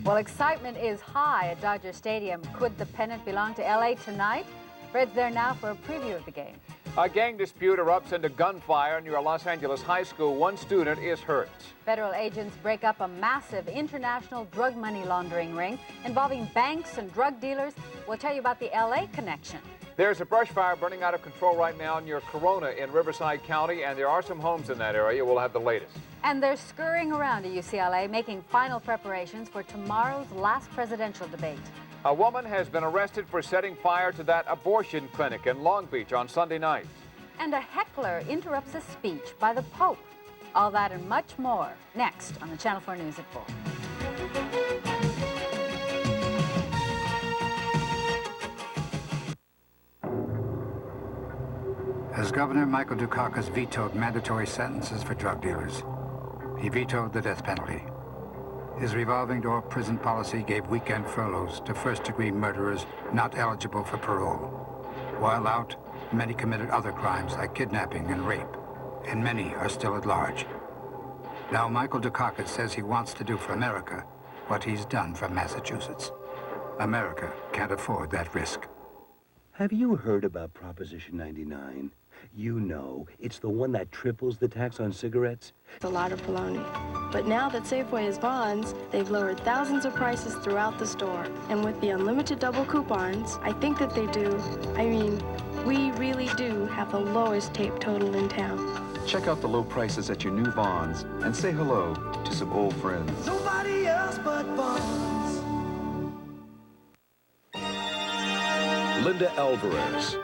Well, excitement is high at Dodger Stadium. Could the pennant belong to LA tonight? Fred's there now for a preview of the game. A gang dispute erupts into gunfire near a Los Angeles high school. One student is hurt. Federal agents break up a massive international drug money laundering ring involving banks and drug dealers. We'll tell you about the LA connection. There's a brush fire burning out of control right now near Corona in Riverside County, and there are some homes in that area. We'll have the latest. And they're scurrying around at UCLA, making final preparations for tomorrow's last presidential debate. A woman has been arrested for setting fire to that abortion clinic in Long Beach on Sunday night. And a heckler interrupts a speech by the Pope. All that and much more next on the Channel 4 News at 4. As Governor Michael Dukakis vetoed mandatory sentences for drug dealers, he vetoed the death penalty. His revolving door prison policy gave weekend furloughs to first-degree murderers not eligible for parole. While out, many committed other crimes like kidnapping and rape, and many are still at large. Now Michael Dukakis says he wants to do for America what he's done for Massachusetts. America can't afford that risk. Have you heard about Proposition 99? You know, it's the one that triples the tax on cigarettes. It's a lot of baloney. But now that Safeway has bonds, they've lowered thousands of prices throughout the store. And with the unlimited double coupons, I think that we really do have the lowest tape total in town. Check out the low prices at your new Bonds and say hello to some old friends. Nobody else but Bonds. Linda Alvarez,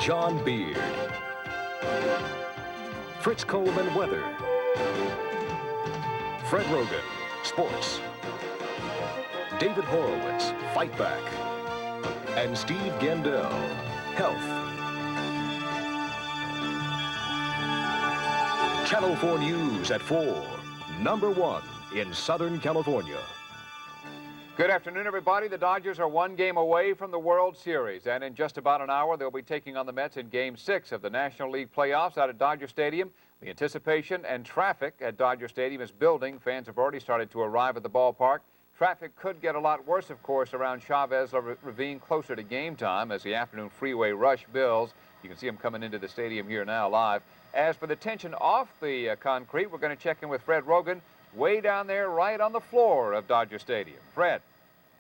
John Beard, Fritz Coleman Weather, Fred Rogan, Sports, David Horowitz, Fight Back, and Steve Gendel, Health. Channel 4 News at 4, #1 in Southern California. Good afternoon, everybody. The Dodgers are one game away from the World Series, and in just about an hour, they'll be taking on the Mets in Game 6 of the National League playoffs out at Dodger Stadium. The anticipation and traffic at Dodger Stadium is building. Fans have already started to arrive at the ballpark. Traffic could get a lot worse, of course, around Chavez Ravine closer to game time as the afternoon freeway rush builds. You can see them coming into the stadium here now live. As for the tension off the concrete, we're going to check in with Fred Rogan, way down there right on the floor of Dodger Stadium. Fred.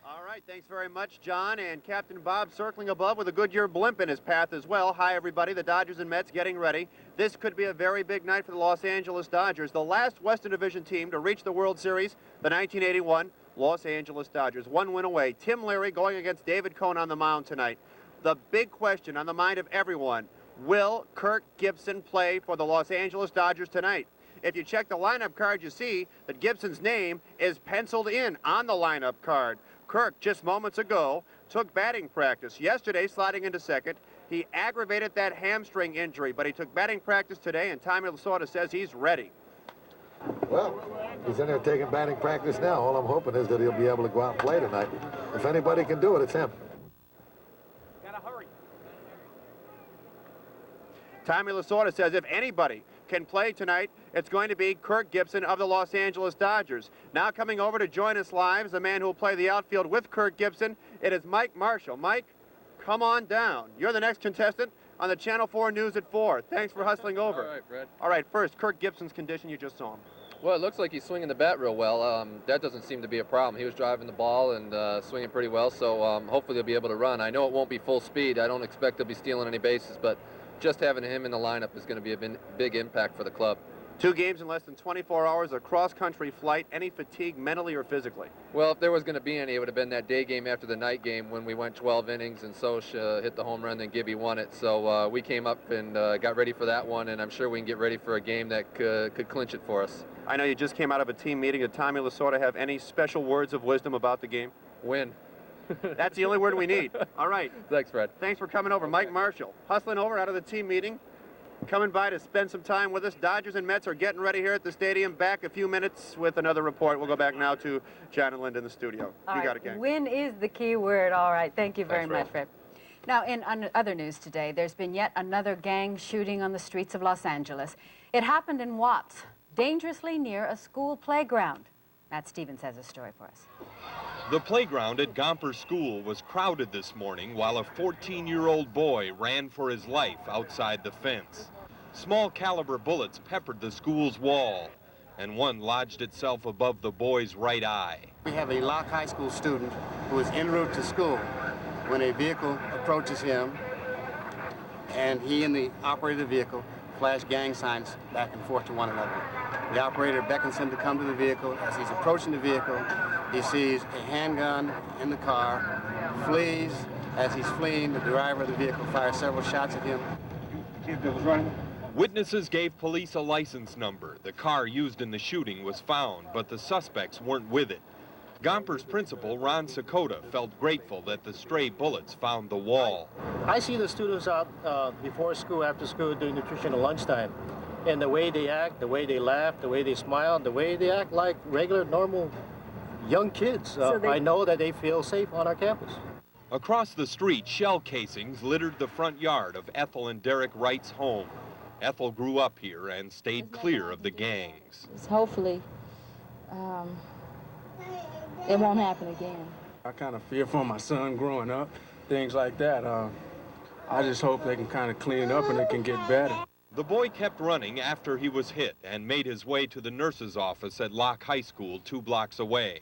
All right, thanks very much, John. And Captain Bob circling above with a Goodyear blimp in his path as well. Hi, everybody. The Dodgers and Mets getting ready. This could be a very big night for the Los Angeles Dodgers. The last Western Division team to reach the World Series, the 1981 Los Angeles Dodgers. One win away. Tim Leary going against David Cone on the mound tonight. The big question on the mind of everyone, will Kirk Gibson play for the Los Angeles Dodgers tonight? If you check the lineup card, you see that Gibson's name is penciled in on the lineup card. Kirk, just moments ago, took batting practice. Yesterday, sliding into second, he aggravated that hamstring injury, but he took batting practice today, and Tommy Lasorda says he's ready. Well, he's in there taking batting practice now. All I'm hoping is that he'll be able to go out and play tonight. If anybody can do it, it's him. Gotta hurry. Tommy Lasorda says if anybody can play tonight, it's going to be Kirk Gibson of the Los Angeles Dodgers. Now coming over to join us live is the man who will play the outfield with Kirk Gibson. It is Mike Marshall. Mike, come on down. You're the next contestant on the Channel 4 News at 4. Thanks for hustling over. All right, Fred. All right, first, Kirk Gibson's condition. You just saw him. Well, it looks like he's swinging the bat real well. That doesn't seem to be a problem. He was driving the ball and swinging pretty well, so hopefully he'll be able to run. I know it won't be full speed. I don't expect he'll be stealing any bases, but just having him in the lineup is going to be a big impact for the club. 2 games in less than 24 hours, a cross-country flight. Any fatigue mentally or physically? Well, if there was going to be any, it would have been that day game after the night game when we went 12 innings and Soch hit the home run, then Gibby won it. So we came up and got ready for that one, and I'm sure we can get ready for a game that could clinch it for us. I know you just came out of a team meeting. Did Tommy Lasorda have any special words of wisdom about the game? Win. That's the only word we need. All right. Thanks, Fred. Thanks for coming over. Mike Marshall, hustling over out of the team meeting, coming by to spend some time with us. Dodgers and Mets are getting ready here at the stadium. Back a few minutes with another report. We'll go back now to John and Linda in the studio. All you got right. it, gang. Win is the key word. All right. Thank you very Thanks, much, Fred. Now, in other news today, there's been yet another gang shooting on the streets of Los Angeles. It happened in Watts, dangerously near a school playground. Matt Stevens has a story for us. The playground at Gomper School was crowded this morning while a 14-year-old boy ran for his life outside the fence. Small caliber bullets peppered the school's wall, and one lodged itself above the boy's right eye. We have a Locke High School student who is en route to school when a vehicle approaches him, and he and the operator of the vehicle flash gang signs back and forth to one another. The operator beckons him to come to the vehicle. As he's approaching the vehicle, he sees a handgun in the car, flees. As he's fleeing, the driver of the vehicle fires several shots at him. Witnesses gave police a license number. The car used in the shooting was found, but the suspects weren't with it. Gomper's principal, Ron Sakota, felt grateful that the stray bullets found the wall. I see the students out before school, after school, doing nutrition at lunchtime. And the way they act, the way they laugh, the way they smile, the way they act like regular, normal young kids. I know that they feel safe on our campus. Across the street, shell casings littered the front yard of Ethel and Derek Wright's home. Ethel grew up here and stayed clear of the gangs. Hopefully, it won't happen again. I kind of fear for my son growing up, things like that. I just hope they can kind of clean it up and it can get better. The boy kept running after he was hit and made his way to the nurse's office at Locke High School 2 blocks away.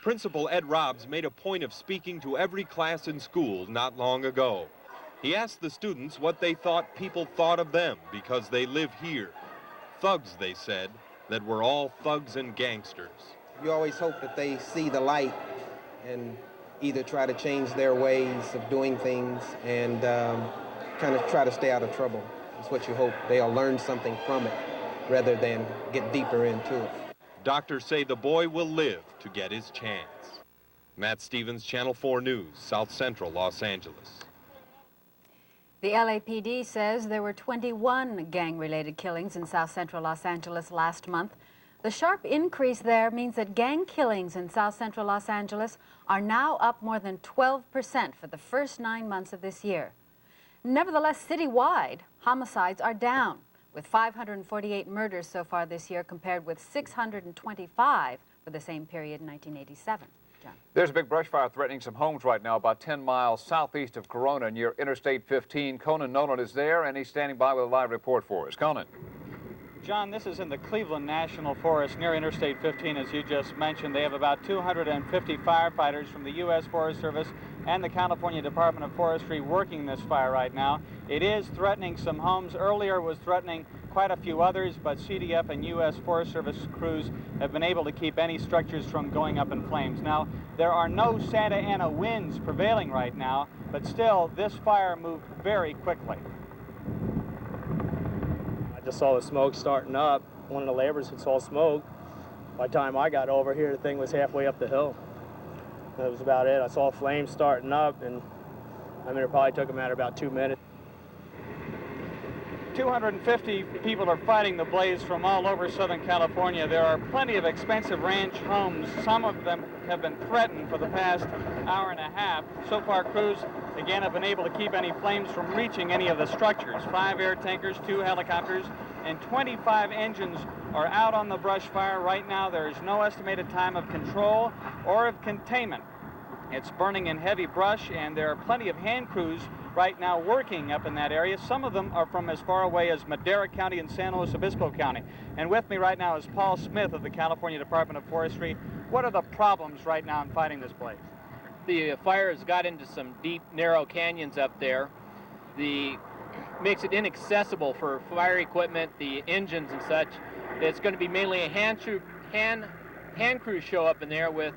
Principal Ed Robbs made a point of speaking to every class in school not long ago. He asked the students what they thought people thought of them because they live here. Thugs, they said, that were all thugs and gangsters. You always hope that they see the light and either try to change their ways of doing things and kind of try to stay out of trouble. That's what you hope. They'll learn something from it rather than get deeper into it. Doctors say the boy will live to get his chance. Matt Stevens, Channel 4 News, South Central Los Angeles. The LAPD says there were 21 gang-related killings in South Central Los Angeles last month. The sharp increase there means that gang killings in South Central Los Angeles are now up more than 12% for the first 9 months of this year. Nevertheless, citywide, homicides are down, with 548 murders so far this year compared with 625 for the same period in 1987. John. There's a big brush fire threatening some homes right now about 10 miles southeast of Corona near Interstate 15. Conan Nolan is there, and he's standing by with a live report for us. Conan. John, this is in the Cleveland National Forest near Interstate 15, as you just mentioned. They have about 250 firefighters from the U.S. Forest Service and the California Department of Forestry working this fire right now. It is threatening some homes. Earlier it was threatening quite a few others, but CDF and U.S. Forest Service crews have been able to keep any structures from going up in flames. Now, there are no Santa Ana winds prevailing right now, but still, this fire moved very quickly. I just saw the smoke starting up. One of the laborers had saw smoke. By the time I got over here, the thing was halfway up the hill. That was about it. I saw flames starting up, and I mean, it probably took a matter of about 2 minutes. 250 people are fighting the blaze from all over Southern California. There are plenty of expensive ranch homes. Some of them have been threatened for the past hour and a half. So far, crews, again, have been able to keep any flames from reaching any of the structures. 5 air tankers, 2 helicopters, and 25 engines are out on the brush fire. Right now, there is no estimated time of control or of containment. It's burning in heavy brush, and there are plenty of hand crews right now working up in that area. Some of them are from as far away as Madera County and San Luis Obispo County. And with me right now is Paul Smith of the California Department of Forestry. What are the problems right now in fighting this blaze? The fire has got into some deep, narrow canyons up there. Makes it inaccessible for fire equipment, the engines and such. It's going to be mainly a hand crews show up in there with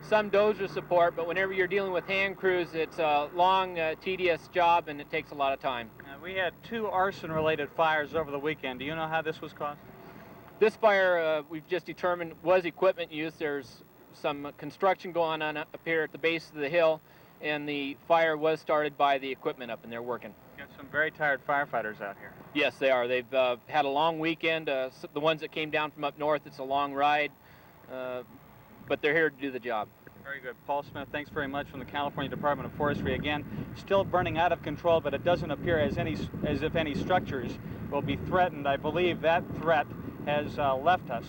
some dozer support, but whenever you're dealing with hand crews, it's a long, tedious job, and it takes a lot of time. We had 2 arson-related fires over the weekend. Do you know how this was caused? This fire, we've just determined, was equipment use. There's some construction going on up here at the base of the hill, and the fire was started by the equipment up in there working. Got some very tired firefighters out here. Yes, they are. They've had a long weekend. The ones that came down from up north, it's a long ride. But they're here to do the job. Very good. Paul Smith, thanks very much from the California Department of Forestry. Again, still burning out of control, but it doesn't appear as if any structures will be threatened. I believe that threat has left us.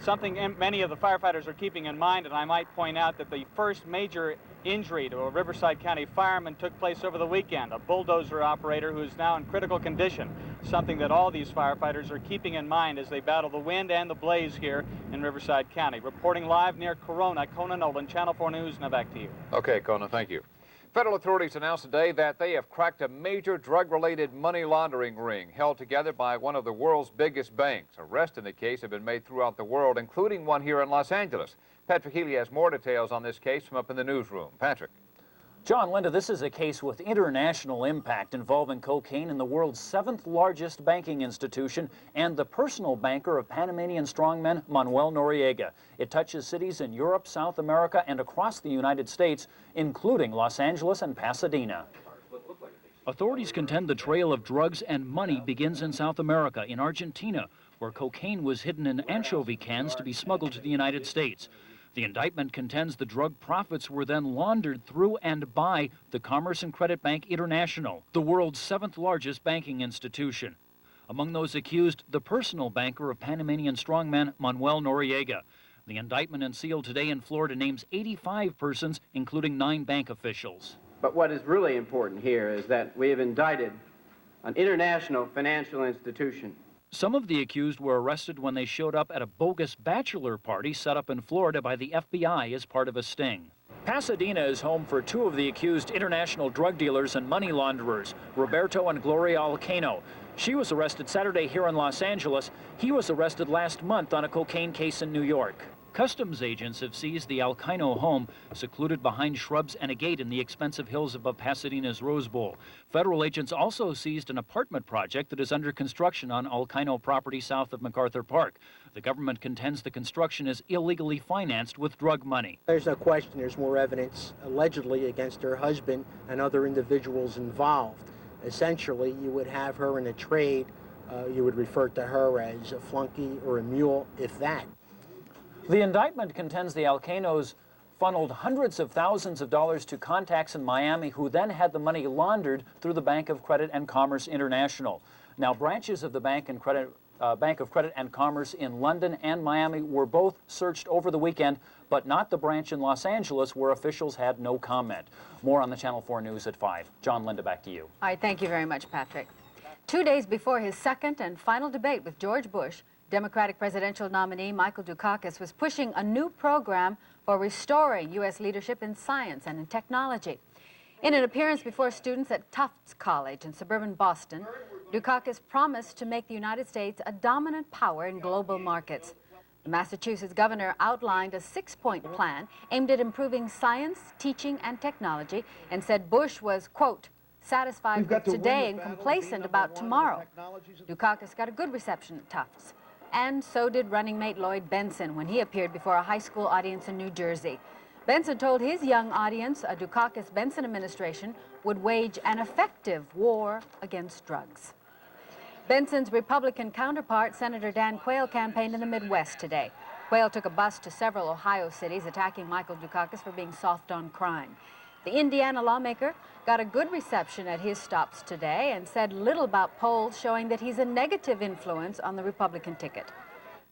something many of the firefighters are keeping in mind, and I might point out that the first major injury to a Riverside County fireman took place over the weekend, a bulldozer operator who is now in critical condition, something that all these firefighters are keeping in mind as they battle the wind and the blaze here in Riverside County. Reporting live near Corona, Conan Nolan, Channel 4 News. Now back to you. Okay, Conan, thank you. Federal authorities announced today that they have cracked a major drug-related money laundering ring held together by one of the world's biggest banks. Arrests in the case have been made throughout the world, including one here in Los Angeles. Patrick Healy has more details on this case from up in the newsroom. Patrick. John, Linda, this is a case with international impact involving cocaine in the world's 7th largest banking institution and the personal banker of Panamanian strongman Manuel Noriega. It touches cities in Europe, South America, and across the United States, including Los Angeles and Pasadena. Authorities contend the trail of drugs and money begins in South America, in Argentina, where cocaine was hidden in anchovy cans to be smuggled to the United States. The indictment contends the drug profits were then laundered through and by the Commerce and Credit Bank International, the world's 7th largest banking institution. Among those accused, the personal banker of Panamanian strongman Manuel Noriega. The indictment unsealed today in Florida names 85 persons, including 9 bank officials. But what is really important here is that we have indicted an international financial institution. Some of the accused were arrested when they showed up at a bogus bachelor party set up in Florida by the FBI as part of a sting. Pasadena is home for 2 of the accused international drug dealers and money launderers, Roberto and Gloria Alcano. She was arrested Saturday here in Los Angeles. He was arrested last month on a cocaine case in New York. Customs agents have seized the Alcano home, secluded behind shrubs and a gate in the expensive hills above Pasadena's Rose Bowl. Federal agents also seized an apartment project that is under construction on Alcano property south of MacArthur Park. The government contends the construction is illegally financed with drug money. There's no question there's more evidence allegedly against her husband and other individuals involved. Essentially, you would have her in a trade. You would refer to her as a flunky or a mule, if that. The indictment contends the Alcanos funneled hundreds of thousands of dollars to contacts in Miami who then had the money laundered through the Bank of Credit and Commerce International. Now, branches of the Bank of Credit and Commerce in London and Miami were both searched over the weekend, but not the branch in Los Angeles where officials had no comment. More on the Channel 4 News at 5. John, Linda, back to you. All right, thank you very much, Patrick. 2 days before his second and final debate with George Bush, Democratic presidential nominee Michael Dukakis was pushing a new program for restoring U.S. leadership in science and in technology. In an appearance before students at Tufts College in suburban Boston, Dukakis promised to make the United States a dominant power in global markets. The Massachusetts governor outlined a 6-point plan aimed at improving science, teaching, and technology, and said Bush was, quote, satisfied with today and complacent about tomorrow. Dukakis got a good reception at Tufts. And so did running mate Lloyd Benson when he appeared before a high school audience in New Jersey. Benson told his young audience a Dukakis-Benson administration would wage an effective war against drugs. Benson's Republican counterpart, Senator Dan Quayle, campaigned in the Midwest today. Quayle took a bus to several Ohio cities, attacking Michael Dukakis for being soft on crime. The Indiana lawmaker got a good reception at his stops today and said little about polls showing that he's a negative influence on the Republican ticket.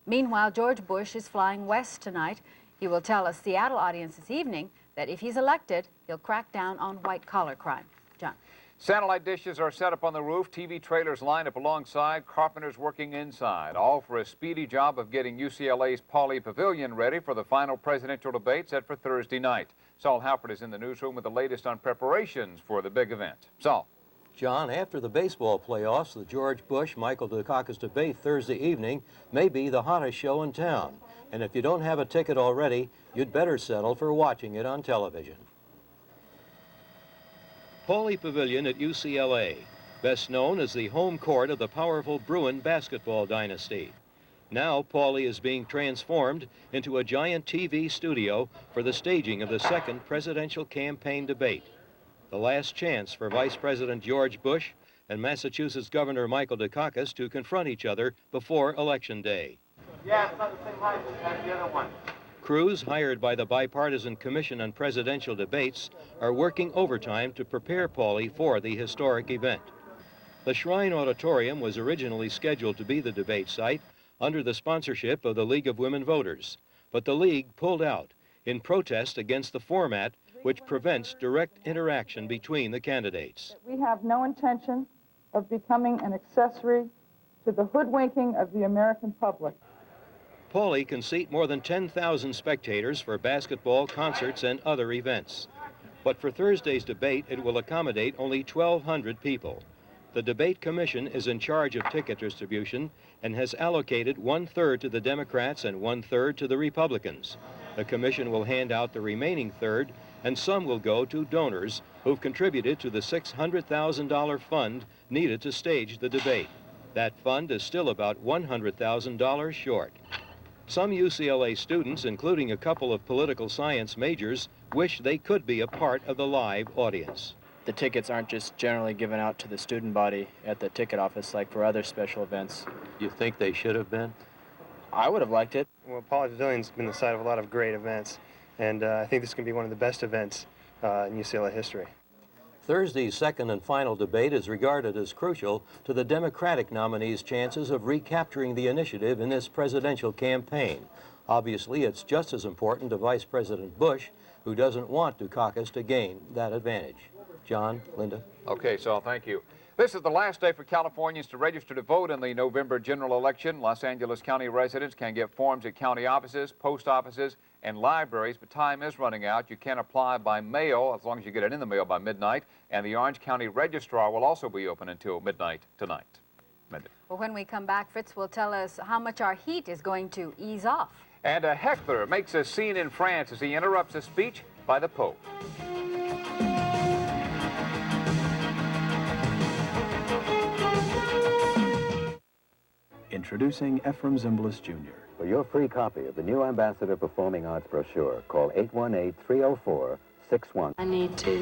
Meanwhile, George Bush is flying west tonight. He will tell a Seattle audience this evening that if he's elected, he'll crack down on white-collar crime. John. Satellite dishes are set up on the roof, TV trailers line up alongside, carpenters working inside, all for a speedy job of getting UCLA's Pauley Pavilion ready for the final presidential debate set for Thursday night. Saul Halpert is in the newsroom with the latest on preparations for the big event. Saul. John, after the baseball playoffs, the George Bush-Michael Dukakis debate Thursday evening may be the hottest show in town. And if you don't have a ticket already, you'd better settle for watching it on television. Pauley Pavilion at UCLA, best known as the home court of the powerful Bruin basketball dynasty. Now Pauley is being transformed into a giant TV studio for the staging of the second presidential campaign debate. The last chance for Vice President George Bush and Massachusetts Governor Michael Dukakis to confront each other before Election Day. Yeah, it's not the same height as the other one. Crews hired by the Bipartisan Commission on Presidential Debates are working overtime to prepare Pauley for the historic event. The Shrine Auditorium was originally scheduled to be the debate site, under the sponsorship of the League of Women Voters. But the League pulled out in protest against the format which prevents direct interaction between the candidates. We have no intention of becoming an accessory to the hoodwinking of the American public. Pauly can seat more than 10,000 spectators for basketball, concerts, and other events. But for Thursday's debate, it will accommodate only 1,200 people. The Debate Commission is in charge of ticket distribution and has allocated 1/3 to the Democrats and 1/3 to the Republicans. The commission will hand out the remaining third, and some will go to donors who've contributed to the $600,000 fund needed to stage the debate. That fund is still about $100,000 short. Some UCLA students, including a couple of political science majors, wish they could be a part of the live audience. The tickets aren't just generally given out to the student body at the ticket office like for other special events. You think they should have been? I would have liked it. Well, Pauley Pavilion's been the site of a lot of great events, and I think this can be one of the best events in UCLA history. Thursday's second and final debate is regarded as crucial to the Democratic nominee's chances of recapturing the initiative in this presidential campaign. Obviously, it's just as important to Vice President Bush, who doesn't want Dukakis to gain that advantage. John, Linda. Okay, Saul, thank you. This is the last day for Californians to register to vote in the November general election. Los Angeles County residents can get forms at county offices, post offices, and libraries, but time is running out. You can apply by mail as long as you get it in the mail by midnight, and the Orange County Registrar will also be open until midnight tonight. Mindy. Well, when we come back, Fritz will tell us how much our heat is going to ease off. And a heckler makes a scene in France as he interrupts a speech by the Pope. Introducing Ephraim Zimbalist Jr. For your free copy of the new Ambassador Performing Arts brochure, call 818-304-61. I need to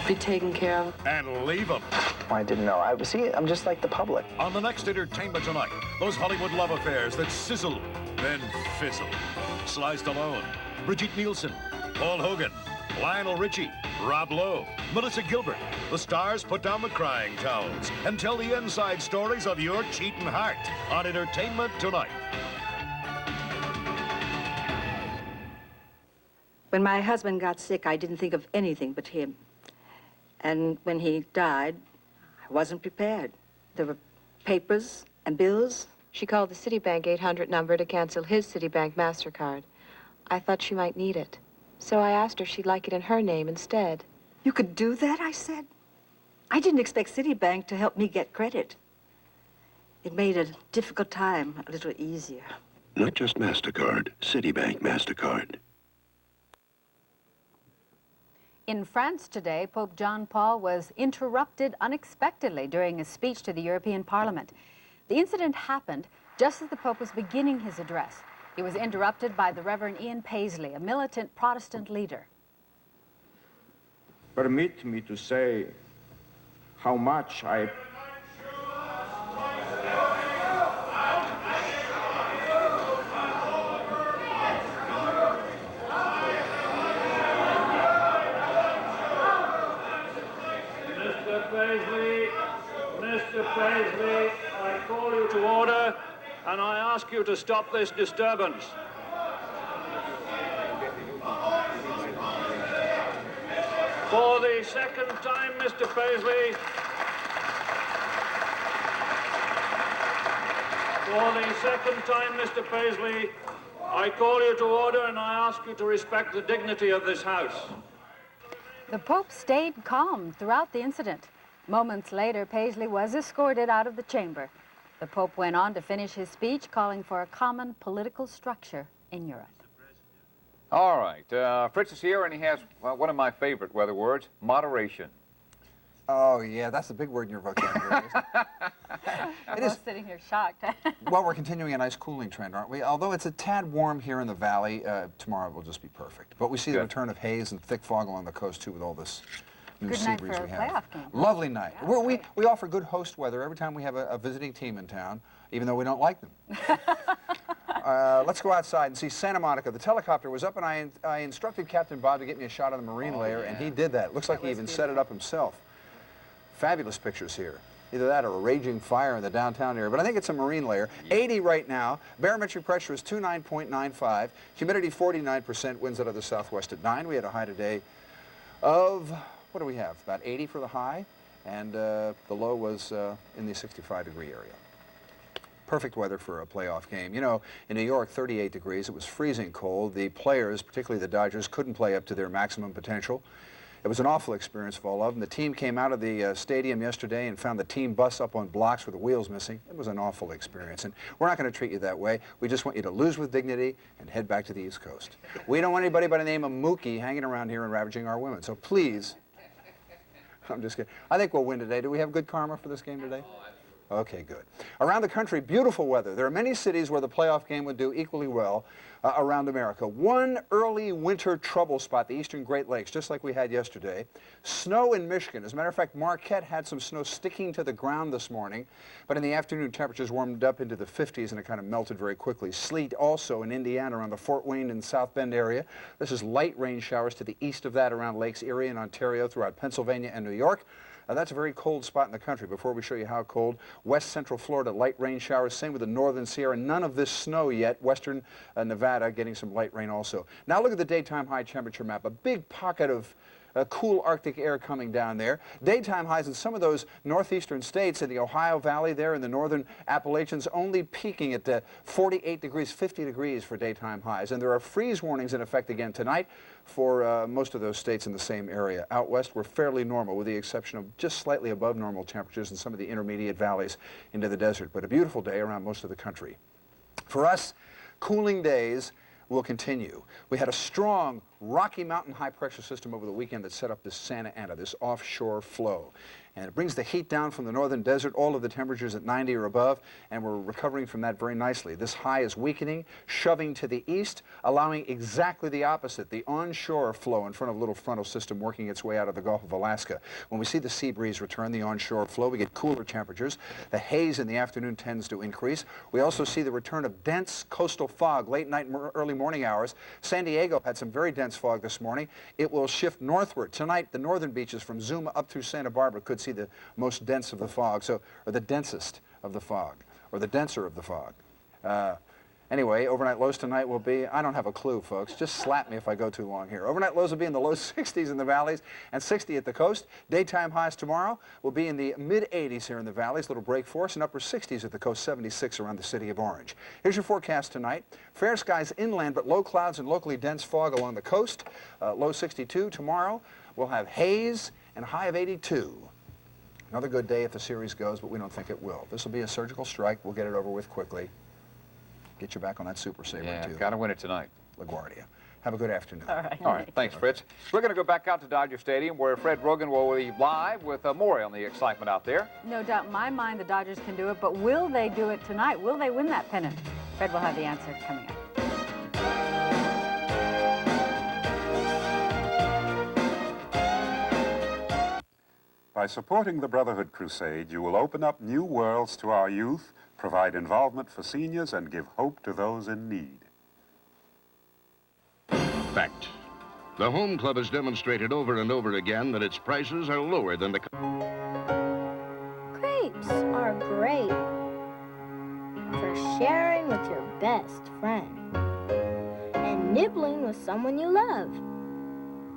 be taken care of. And leave them. I didn't know. I'm just like the public. On the next Entertainment Tonight, those Hollywood love affairs that sizzle, then fizzle. Sly Stallone, Bridget Nielsen, Paul Hogan, Lionel Richie, Rob Lowe, Melissa Gilbert. The stars put down the crying towels and tell the inside stories of your cheating heart on Entertainment Tonight. When my husband got sick, I didn't think of anything but him. And when he died, I wasn't prepared. There were papers and bills. She called the Citibank 800 number to cancel his Citibank MasterCard. I thought she might need it. So I asked her if she'd like it in her name instead. You could do that, I said. I didn't expect Citibank to help me get credit. It made a difficult time a little easier. Not just MasterCard, Citibank MasterCard. In France today, Pope John Paul was interrupted unexpectedly during a speech to the European Parliament. The incident happened just as the Pope was beginning his address. He was interrupted by the Reverend Ian Paisley, a militant Protestant leader. Permit me to say how much I Mr. Paisley, I call you to order, and I ask you to stop this disturbance. For the second time, Mr. Paisley, I call you to order, and I ask you to respect the dignity of this House. The Pope stayed calm throughout the incident. Moments later, Paisley was escorted out of the chamber. The Pope went on to finish his speech, calling for a common political structure in Europe. All right, Fritz is here, and he has one of my favorite weather words, moderation. Oh, yeah, that's the big word in your vocabulary, isn't it? We're both sitting here shocked. Well, we're continuing a nice cooling trend, aren't we? Although it's a tad warm here in the valley, tomorrow will just be perfect. But we see the return of haze and thick fog along the coast, too, with all this new sea breeze we have. Lovely night. Yeah, we offer good host weather every time we have a visiting team in town, even though we don't like them. Let's go outside and see Santa Monica. The helicopter was up, and I instructed Captain Bob to get me a shot of the marine layer, and he did that. Looks like he even set it up himself. Fabulous pictures here. Either that or a raging fire in the downtown area, but I think it's a marine layer. 80 right now. Barometric pressure is 29.95. Humidity 49%. Winds out of the southwest at 9. We had a high today of, what do we have? About 80 for the high, and the low was in the 65-degree area. Perfect weather for a playoff game. You know, in New York, 38 degrees. It was freezing cold. The players, particularly the Dodgers, couldn't play up to their maximum potential. It was an awful experience for all of them. The team came out of the stadium yesterday and found the team bus up on blocks with the wheels missing. It was an awful experience, and we're not going to treat you that way. We just want you to lose with dignity and head back to the East Coast. We don't want anybody by the name of Mookie hanging around here and ravaging our women, so please, I'm just kidding. I think we'll win today. Do we have good karma for this game today? Okay, good. Around the country, beautiful weather. There are many cities where the playoff game would do equally well around America. One early winter trouble spot, the eastern Great Lakes, just like we had yesterday. Snow in Michigan. As a matter of fact, Marquette had some snow sticking to the ground this morning, but in the afternoon, temperatures warmed up into the 50s and it kind of melted very quickly. Sleet also in Indiana around the Fort Wayne and South Bend area. This is light rain showers to the east of that around Lakes Erie and Ontario throughout Pennsylvania and New York. That's a very cold spot in the country. Before we show you how cold, west central Florida, light rain showers. Same with the northern Sierra. None of this snow yet. Western Nevada getting some light rain also. Now look at the daytime high temperature map. A big pocket of cool Arctic air coming down there. Daytime highs in some of those northeastern states in the Ohio Valley there in the northern Appalachians only peaking at 48 degrees, 50 degrees for daytime highs. And there are freeze warnings in effect again tonight for most of those states in the same area. Out west, we're fairly normal with the exception of just slightly above normal temperatures in some of the intermediate valleys into the desert. But a beautiful day around most of the country. For us, cooling days will continue. We had a strong Rocky Mountain high-pressure system over the weekend that set up this Santa Ana, this offshore flow. And it brings the heat down from the northern desert, all of the temperatures at 90 or above, and we're recovering from that very nicely. This high is weakening, shoving to the east, allowing exactly the opposite, the onshore flow in front of a little frontal system working its way out of the Gulf of Alaska. When we see the sea breeze return, the onshore flow, we get cooler temperatures. The haze in the afternoon tends to increase. We also see the return of dense coastal fog late night and early morning hours. San Diego had some very dense fog this morning. It will shift northward. Tonight, the northern beaches from Zuma up through Santa Barbara could see the most dense of the fog, or the densest of the fog, or the denser of the fog. Anyway, overnight lows tonight will be, I don't have a clue, folks. Just slap me if I go too long here. Overnight lows will be in the low 60s in the valleys and 60 at the coast. Daytime highs tomorrow will be in the mid-80s here in the valleys, little break force, and upper 60s at the coast, 76 around the city of Orange. Here's your forecast tonight. Fair skies inland, but low clouds and locally dense fog along the coast. Low 62 tomorrow. We'll have haze and a high of 82. Another good day if the series goes, but we don't think it will. This will be a surgical strike. We'll get it over with quickly. Get you back on that Super Saver, yeah, too. Got to win it tonight. LaGuardia. Have a good afternoon. All right. All right. Thanks, Fritz. We're going to go back out to Dodger Stadium where Fred Rogan will be live with more on the excitement out there. No doubt in my mind the Dodgers can do it, but will they do it tonight? Will they win that pennant? Fred will have the answer coming up. By supporting the Brotherhood Crusade, you will open up new worlds to our youth, provide involvement for seniors, and give hope to those in need. Fact. The Home Club has demonstrated over and over again that its prices are lower than the... Grapes are great for sharing with your best friend and nibbling with someone you love.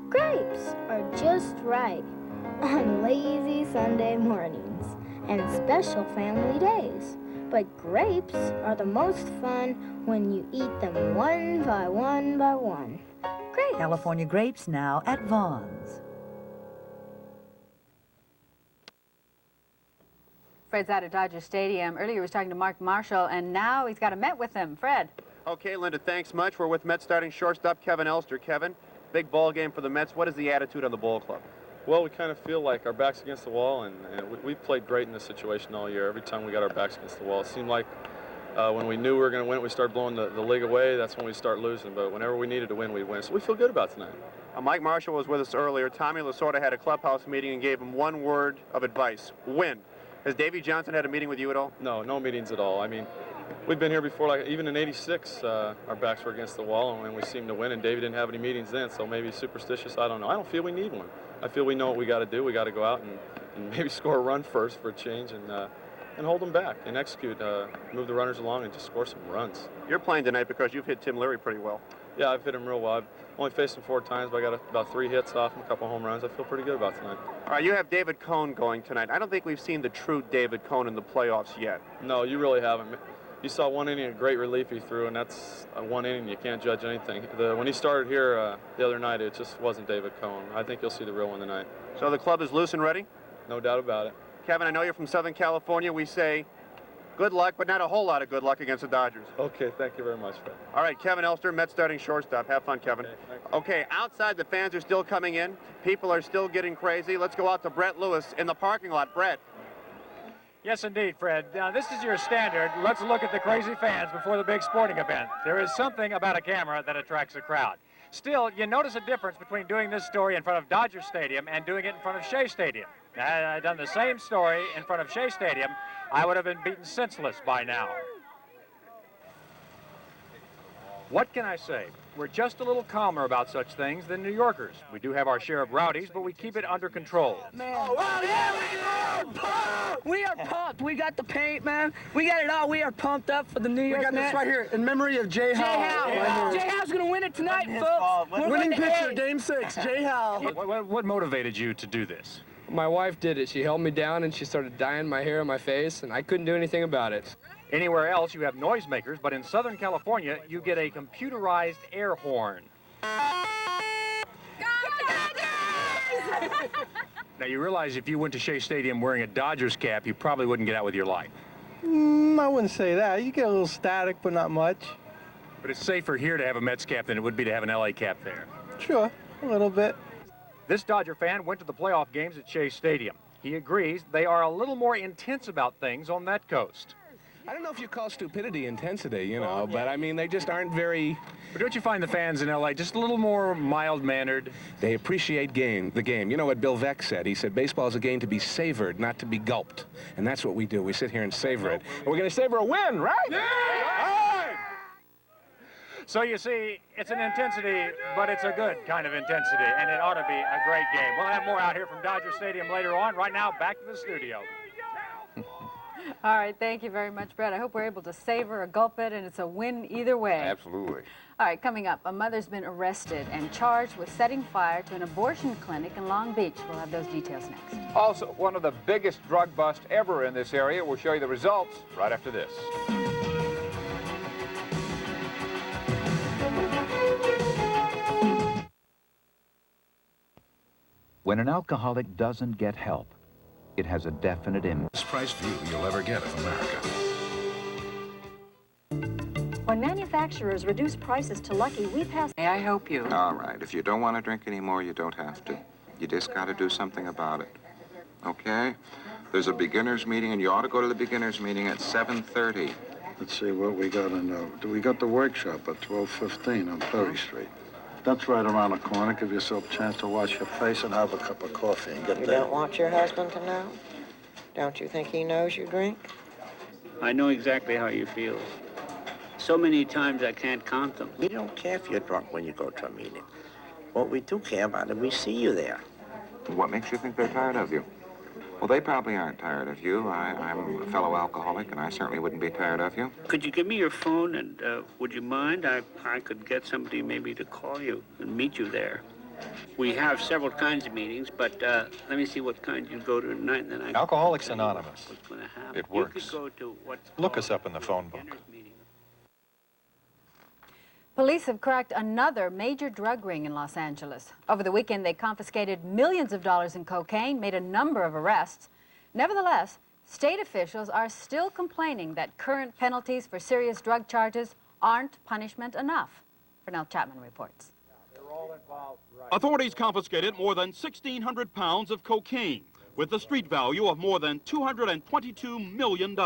Grapes are just right on lazy Sunday mornings and special family days. But grapes are the most fun when you eat them one by one by one. Grapes. California grapes now at Vaughn's. Fred's out at Dodger Stadium. Earlier he was talking to Mark Marshall, and now he's got a Met with him. Fred. Okay, Linda, thanks much. We're with Met starting shortstop Kevin Elster. Kevin, big ball game for the Mets. What is the attitude on the ball club? Well, we kind of feel like our back's against the wall, and we've played great in this situation all year. Every time we got our backs against the wall, it seemed like when we knew we were going to win, we started blowing the league away. That's when we start losing. But whenever we needed to win, we'd win. So we feel good about tonight. Mike Marshall was with us earlier. Tommy Lasorda had a clubhouse meeting and gave him one word of advice: win. Has Davey Johnson had a meeting with you at all? No, no meetings at all. I mean, we've been here before. Like even in '86, our backs were against the wall, and we seemed to win. And Davey didn't have any meetings then, so maybe superstitious. I don't know. I don't feel we need one. I feel we know what we got to do. We got to go out and and maybe score a run first for a change, and hold them back and execute, move the runners along and just score some runs. You're playing tonight because you've hit Tim Leary pretty well. Yeah, I've hit him real well. I've only faced him 4 times, but I got about 3 hits off him, a couple home runs. I feel pretty good about tonight. All right, you have David Cone going tonight. I don't think we've seen the true David Cone in the playoffs yet. No, you really haven't. You saw 1 inning of great relief he threw, and that's 1 inning. You can't judge anything. When he started here the other night, it just wasn't David Cone. I think you'll see the real one tonight. So the club is loose and ready? No doubt about it. Kevin, I know you're from Southern California. We say good luck, but not a whole lot of good luck against the Dodgers. Okay, thank you very much, Fred. All right, Kevin Elster, Mets starting shortstop. Have fun, Kevin. Okay, outside the fans are still coming in. People are still getting crazy. Let's go out to Brett Lewis in the parking lot. Brett. Yes, indeed, Fred. Now, this is your standard. Let's look at the crazy fans before the big sporting event. There is something about a camera that attracts a crowd. Still, you notice a difference between doing this story in front of Dodger Stadium and doing it in front of Shea Stadium. Had I done the same story in front of Shea Stadium, I would have been beaten senseless by now. What can I say? We're just a little calmer about such things than New Yorkers. We do have our share of rowdies, but we keep it under control. Man. Oh, yeah, we are pumped. We got the paint, man. We got it all. We are pumped up for the New York Mets. We got this right here in memory of Jay Howe. Jay Howe's going to win it tonight, folks. Winning pitcher, Game 6, Jay Howe. What motivated you to do this? My wife did it. She held me down and she started dyeing my hair and my face, and I couldn't do anything about it. Anywhere else, you have noisemakers, but in Southern California, you get a computerized air horn. Now, you realize if you went to Shea Stadium wearing a Dodgers cap, you probably wouldn't get out with your life. I wouldn't say that. You get a little static, but not much. But it's safer here to have a Mets cap than it would be to have an LA cap there. Sure, a little bit. This Dodger fan went to the playoff games at Shea Stadium. He agrees they are a little more intense about things on that coast. I don't know if you call stupidity intensity, you know, but I mean, they just aren't very... But don't you find the fans in L.A. just a little more mild-mannered? They appreciate the game. You know what Bill Veeck said? He said, baseball is a game to be savored, not to be gulped. And that's what we do. We sit here and savor it. And we're going to savor a win, right? Yeah! Right! So you see, it's an intensity, but it's a good kind of intensity, and it ought to be a great game. We'll have more out here from Dodger Stadium later on. Right now, back to the studio. All right, thank you very much, Brett. I hope we're able to savor or gulp it, and it's a win either way. Absolutely. All right, coming up, a mother's been arrested and charged with setting fire to an abortion clinic in Long Beach. We'll have those details next. Also, one of the biggest drug busts ever in this area. We'll show you the results right after this. When an alcoholic doesn't get help, it has a definite impact. Best price view you'll ever get of America. When manufacturers reduce prices to Lucky, we pass... May I help you? All right. If you don't want to drink anymore, you don't have to. You just got to do something about it. Okay? There's a beginner's meeting, and you ought to go to the beginner's meeting at 7:30. Let's see what we got in we got the workshop at 12:15 on Perry Street. That's right around the corner. Give yourself a chance to wash your face and have a cup of coffee and get You there. don't want your husband to know? Don't you think he knows you drink? I know exactly how you feel. So many times I can't count them. We don't care if you're drunk when you go to a meeting. What we do care about is we see you there. What makes you think they're tired of you? Well, they probably aren't tired of you. I'm a fellow alcoholic, and I certainly wouldn't be tired of you. Could you give me your phone, and would you mind? I could get somebody maybe to call you and meet you there. We have several kinds of meetings, but let me see what kind you go to tonight, and then I... Alcoholics Anonymous. What's going to happen. It works. You could go to what's Look us up in the phone book. Police have cracked another major drug ring in Los Angeles. Over the weekend, they confiscated millions of dollars in cocaine, made a number of arrests. Nevertheless, state officials are still complaining that current penalties for serious drug charges aren't punishment enough. Fernell Chapman reports. Authorities confiscated more than 1,600 pounds of cocaine with a street value of more than $222 million.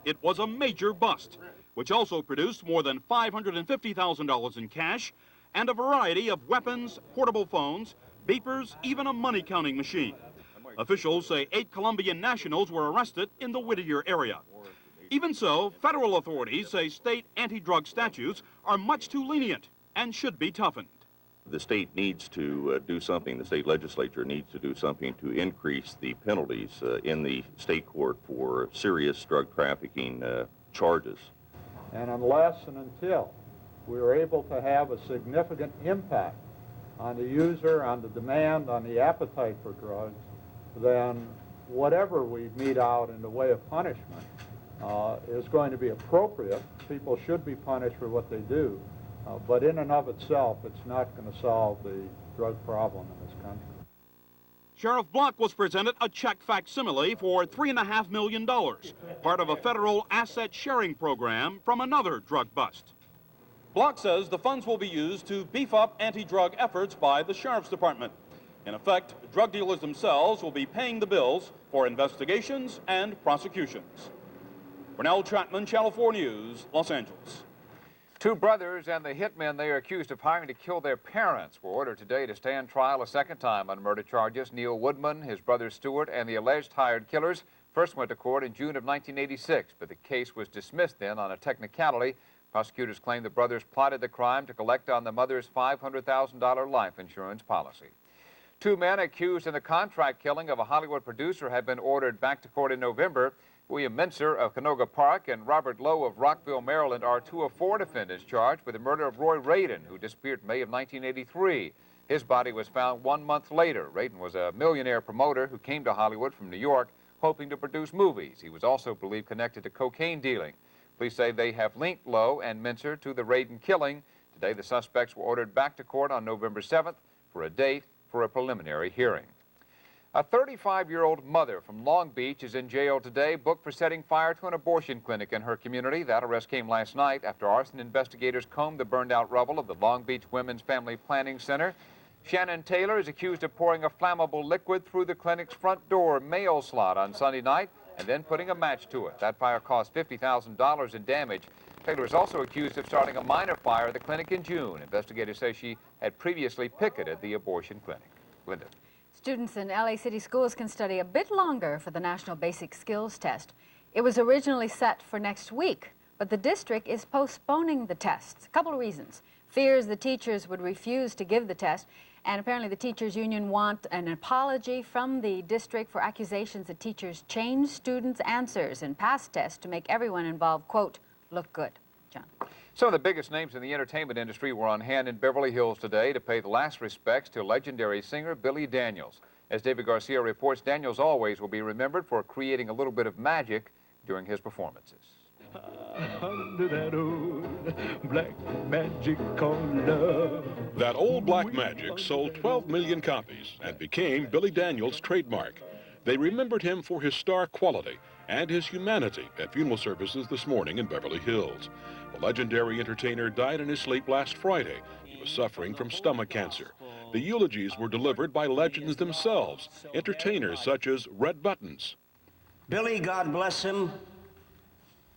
It was a major bust, which also produced more than $550,000 in cash and a variety of weapons, portable phones, beepers, even a money counting machine. Officials say 8 Colombian nationals were arrested in the Whittier area. Even so, federal authorities say state anti-drug statutes are much too lenient and should be toughened. The state needs to do something, the state legislature needs to do something to increase the penalties in the state court for serious drug trafficking charges. And unless and until we are able to have a significant impact on the user, on the demand, on the appetite for drugs, then whatever we mete out in the way of punishment is going to be appropriate. People should be punished for what they do. But in and of itself, it's not going to solve the drug problem in this country. Sheriff Block was presented a check facsimile for $3.5 million, part of a federal asset sharing program from another drug bust. Block says the funds will be used to beef up anti-drug efforts by the Sheriff's Department. In effect, drug dealers themselves will be paying the bills for investigations and prosecutions. Pernell Chapman, Channel 4 News, Los Angeles. Two brothers and the hitmen they are accused of hiring to kill their parents were ordered today to stand trial a second time on murder charges. Neil Woodman, his brother Stuart, and the alleged hired killers first went to court in June of 1986, but the case was dismissed then on a technicality. Prosecutors claim the brothers plotted the crime to collect on the mother's $500,000 life insurance policy. Two men accused in the contract killing of a Hollywood producer have been ordered back to court in November. William Mincer of Canoga Park and Robert Lowe of Rockville, Maryland are two of four defendants charged with the murder of Roy Radin, who disappeared in May of 1983. His body was found 1 month later. Radin was a millionaire promoter who came to Hollywood from New York hoping to produce movies. He was also believed connected to cocaine dealing. Police say they have linked Lowe and Mincer to the Radin killing. Today, the suspects were ordered back to court on November 7th for a date for a preliminary hearing. A 35-year-old mother from Long Beach is in jail today, booked for setting fire to an abortion clinic in her community. That arrest came last night after arson investigators combed the burned-out rubble of the Long Beach Women's Family Planning Center. Shannon Taylor is accused of pouring a flammable liquid through the clinic's front door mail slot on Sunday night and then putting a match to it. That fire caused $50,000 in damage. Taylor is also accused of starting a minor fire at the clinic in June. Investigators say she had previously picketed the abortion clinic. Linda. Students in LA City schools can study a bit longer for the National Basic Skills Test. It was originally set for next week, but the district is postponing the tests. A couple of reasons. Fears the teachers would refuse to give the test, and apparently the teachers union want an apology from the district for accusations that teachers changed students' answers in past tests to make everyone involved, quote, look good. John. Some of the biggest names in the entertainment industry were on hand in Beverly Hills today to pay the last respects to legendary singer Billy Daniels. As David Garcia reports, Daniels always will be remembered for creating a little bit of magic during his performances. Under that old black magic called love. That old black magic sold 12 million copies and became Billy Daniels' trademark. They remembered him for his star quality and his humanity at funeral services this morning in Beverly Hills. The legendary entertainer died in his sleep last Friday. He was suffering from stomach cancer. The eulogies were delivered by legends themselves, entertainers such as Red Buttons. Billy, God bless him,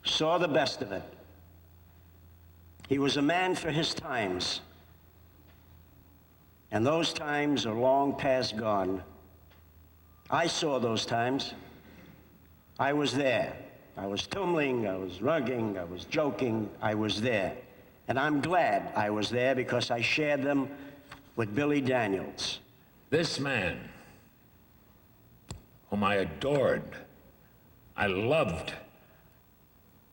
saw the best of it. He was a man for his times, and those times are long past gone. I saw those times. I was there. I was tumbling, I was rugging, I was joking, I was there. And I'm glad I was there because I shared them with Billy Daniels. This man, whom I adored, I loved,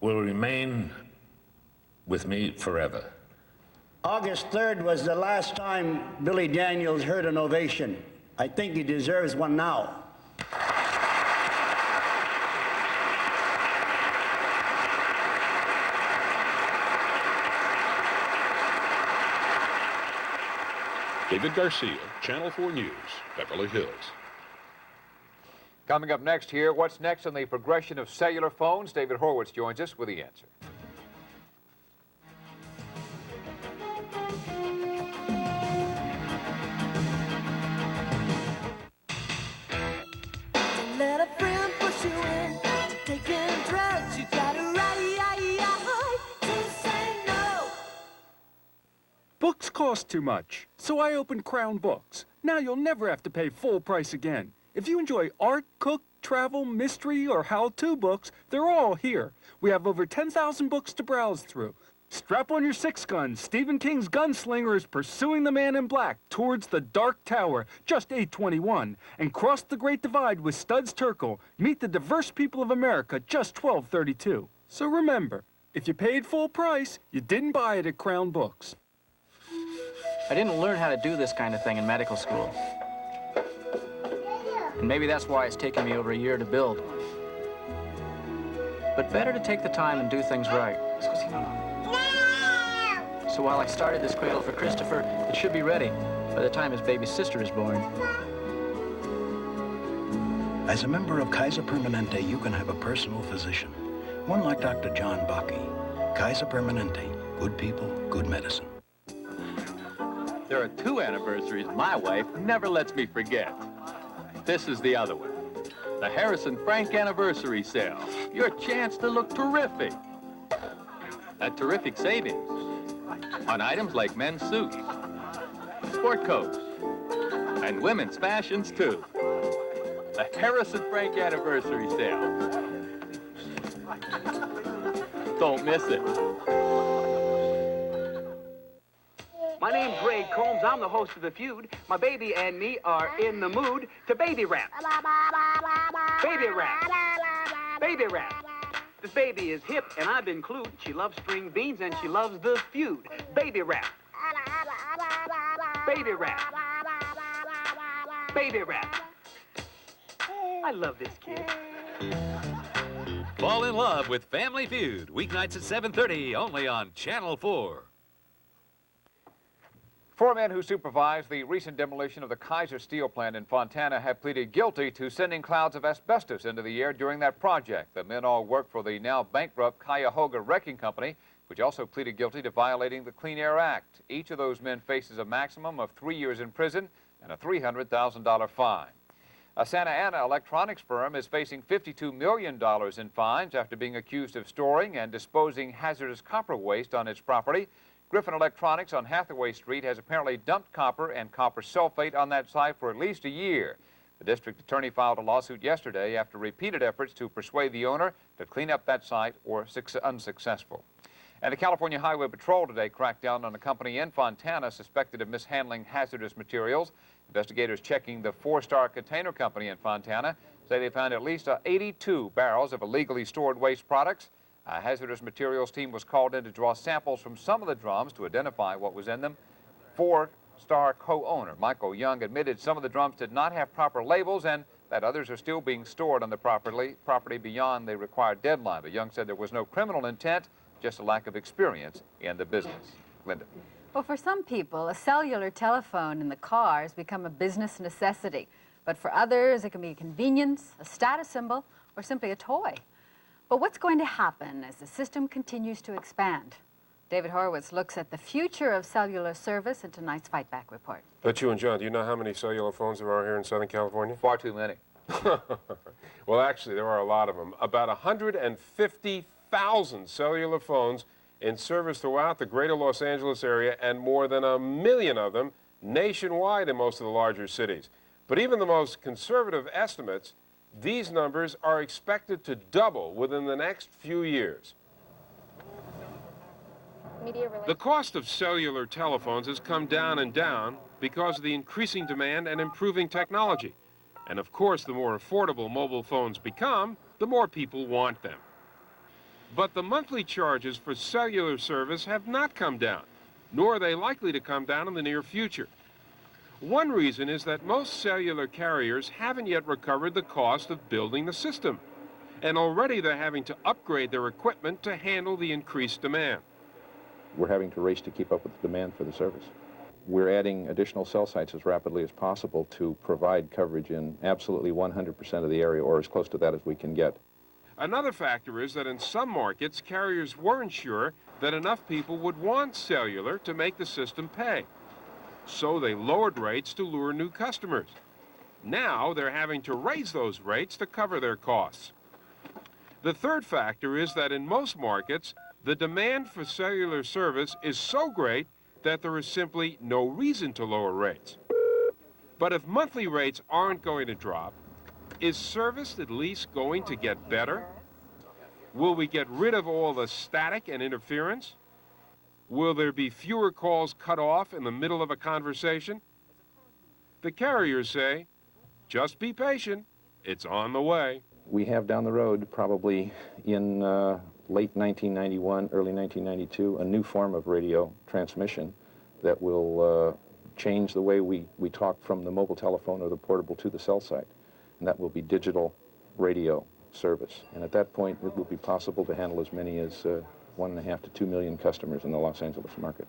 will remain with me forever. August 3rd was the last time Billy Daniels heard an ovation. I think he deserves one now. David Garcia, Channel 4 News, Beverly Hills. Coming up next here, what's next on the progression of cellular phones? David Horwitz joins us with the answer. Let a friend push you in to taking drugs. You got a right to say no. Books cost too much, so I opened Crown Books. Now you'll never have to pay full price again. If you enjoy art, cook, travel, mystery, or how-to books, they're all here. We have over 10,000 books to browse through. Strap on your 6-gun. Stephen King's gunslinger is pursuing the man in black towards the Dark Tower, just 8:21, and cross the Great Divide with Studs Terkel. Meet the diverse people of America, just 12:32. So remember, if you paid full price, you didn't buy it at Crown Books. I didn't learn how to do this kind of thing in medical school. And maybe that's why it's taken me over a year to build. But better to take the time and do things right. So while I started this cradle for Christopher, it should be ready by the time his baby sister is born. As a member of Kaiser Permanente, you can have a personal physician. One like Dr. John Bakke. Kaiser Permanente. Good people, good medicine. There are 2 anniversaries my wife never lets me forget. This is the other one. The Harrison Frank Anniversary Sale. Your chance to look terrific. At terrific savings on items like men's suits, sport coats, and women's fashions too. The Harrison Frank Anniversary Sale. Don't miss it. My name's Ray Combs. I'm the host of The Feud. My baby and me are in the mood to baby rap. Baby rap. Baby rap. This baby is hip, and I've been clued. She loves string beans, and she loves The Feud. Baby rap. Baby rap. Baby rap. I love this kid. Fall in love with Family Feud, weeknights at 7:30, only on Channel 4. 4 men who supervised the recent demolition of the Kaiser steel plant in Fontana have pleaded guilty to sending clouds of asbestos into the air during that project. The men all work for the now bankrupt Cuyahoga Wrecking Company, which also pleaded guilty to violating the Clean Air Act. Each of those men faces a maximum of 3 years in prison and a $300,000 fine. A Santa Ana electronics firm is facing $52 million in fines after being accused of storing and disposing hazardous copper waste on its property. Griffin Electronics on Hathaway Street has apparently dumped copper and copper sulfate on that site for at least a year. The district attorney filed a lawsuit yesterday after repeated efforts to persuade the owner to clean up that site were unsuccessful. And the California Highway Patrol today cracked down on a company in Fontana suspected of mishandling hazardous materials. Investigators checking the 4-Star Container Company in Fontana say they found at least 82 barrels of illegally stored waste products. A hazardous materials team was called in to draw samples from some of the drums to identify what was in them. 4-Star co-owner Michael Young admitted some of the drums did not have proper labels and that others are still being stored on the property beyond the required deadline. But Young said there was no criminal intent, just a lack of experience in the business. Linda. Well, for some people, a cellular telephone in the car has become a business necessity. But for others, it can be a convenience, a status symbol, or simply a toy. But what's going to happen as the system continues to expand? David Horowitz looks at the future of cellular service in tonight's Fight Back report. But you and John, do you know how many cellular phones there are here in Southern California? Far too many. Well, actually, there are a lot of them. About 150,000 cellular phones in service throughout the greater Los Angeles area, and more than 1 million of them nationwide in most of the larger cities. But even the most conservative estimates, these numbers are expected to double within the next few years. The cost of cellular telephones has come down and down because of the increasing demand and improving technology. And of course, the more affordable mobile phones become, the more people want them. But the monthly charges for cellular service have not come down, nor are they likely to come down in the near future. One reason is that most cellular carriers haven't yet recovered the cost of building the system, and already they're having to upgrade their equipment to handle the increased demand. We're having to race to keep up with the demand for the service. We're adding additional cell sites as rapidly as possible to provide coverage in absolutely 100% of the area, or as close to that as we can get. Another factor is that in some markets, carriers weren't sure that enough people would want cellular to make the system pay. So they lowered rates to lure new customers. Now they're having to raise those rates to cover their costs. The third factor is that in most markets, the demand for cellular service is so great that there is simply no reason to lower rates. But if monthly rates aren't going to drop, is service at least going to get better? Will we get rid of all the static and interference? Will there be fewer calls cut off in the middle of a conversation? The carriers say, just be patient. It's on the way. We have down the road, probably in late 1991, early 1992, a new form of radio transmission that will change the way we talk from the mobile telephone or the portable to the cell site. And that will be digital radio service. And at that point, it will be possible to handle as many as 1.5 to 2 million customers in the Los Angeles market.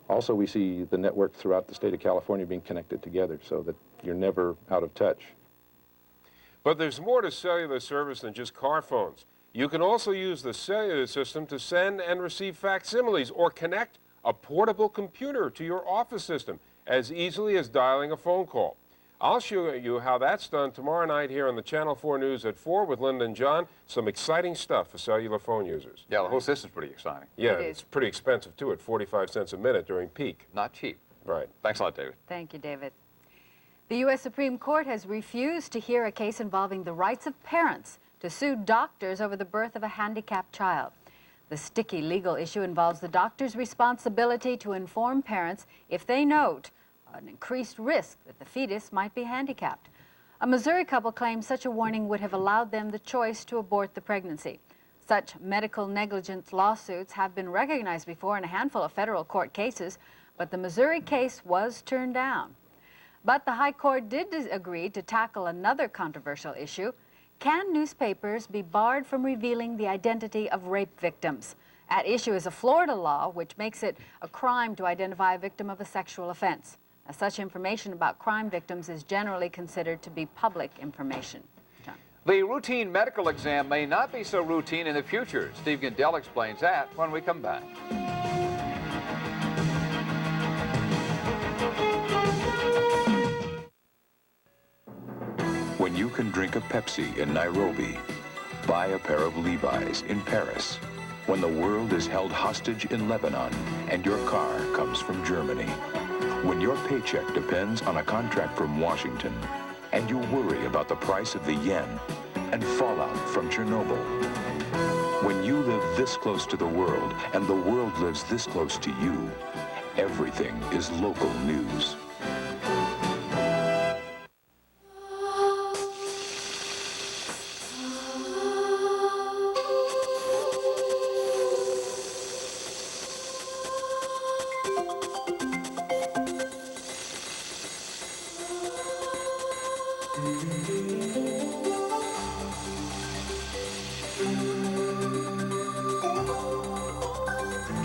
Also, we see the network throughout the state of California being connected together so that you're never out of touch. But there's more to cellular service than just car phones. You can also use the cellular system to send and receive facsimiles or connect a portable computer to your office system as easily as dialing a phone call. I'll show you how that's done tomorrow night here on the Channel 4 News at 4 with Linda and John. Some exciting stuff for cellular phone users. Yeah, the whole system's pretty exciting. Yeah, it's pretty expensive, too, at 45 cents a minute during peak. Not cheap. Right. Thanks a lot, David. Thank you, David. The U.S. Supreme Court has refused to hear a case involving the rights of parents to sue doctors over the birth of a handicapped child. The sticky legal issue involves the doctor's responsibility to inform parents if they note an increased risk that the fetus might be handicapped. A Missouri couple claims such a warning would have allowed them the choice to abort the pregnancy. Such medical negligence lawsuits have been recognized before in a handful of federal court cases, but the Missouri case was turned down. But the High Court did agree to tackle another controversial issue. Can newspapers be barred from revealing the identity of rape victims? At issue is a Florida law which makes it a crime to identify a victim of a sexual offense. Now, such information about crime victims is generally considered to be public information. John. The routine medical exam may not be so routine in the future. Steve Gindell explains that when we come back. When you can drink a Pepsi in Nairobi, buy a pair of Levi's in Paris. When the world is held hostage in Lebanon and your car comes from Germany. When your paycheck depends on a contract from Washington and you worry about the price of the yen and fallout from Chernobyl. When you live this close to the world and the world lives this close to you, everything is local news.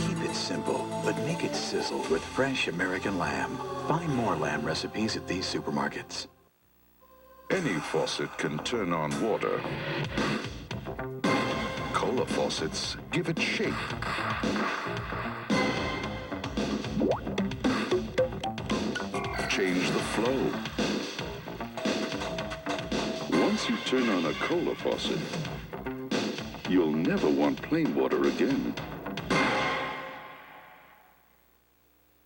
Keep it simple, but make it sizzle with fresh American lamb. Find more lamb recipes at these supermarkets. Any faucet can turn on water. Cola faucets give it shape. Change the flow. Once you turn on a cola faucet, you'll never want plain water again.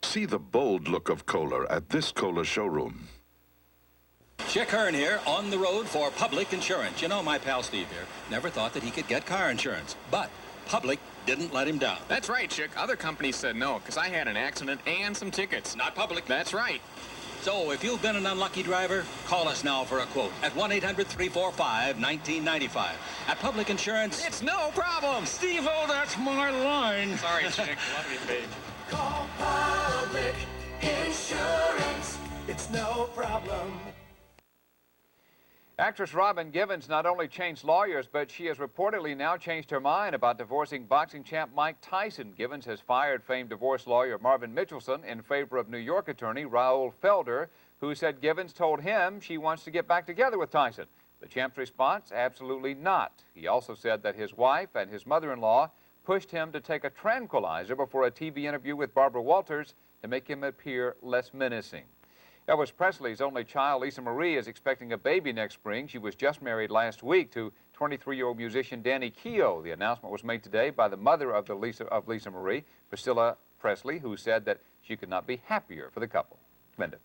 See the bold look of cola at this cola showroom. Chick Hearn here, on the road for Public Insurance. You know, my pal Steve here never thought that he could get car insurance, but Public didn't let him down. That's right, Chick. Other companies said no, because I had an accident and some tickets. Not Public. That's right. So if you've been an unlucky driver, call us now for a quote at 1-800-345-1995. At Public Insurance, it's no problem. Steve-O, that's my line. Sorry, Chick. Love you, babe. Call Public Insurance. It's no problem. Actress Robin Givens not only changed lawyers, but she has reportedly now changed her mind about divorcing boxing champ Mike Tyson. Givens has fired famed divorce lawyer Marvin Mitchelson in favor of New York attorney Raoul Felder, who said Givens told him she wants to get back together with Tyson. The champ's response, absolutely not. He also said that his wife and his mother-in-law pushed him to take a tranquilizer before a TV interview with Barbara Walters to make him appear less menacing. Elvis Presley's only child, Lisa Marie, is expecting a baby next spring. She was just married last week to 23-year-old musician Danny Keough. The announcement was made today by the mother of Lisa Marie, Priscilla Presley, who said that she could not be happier for the couple. Linda.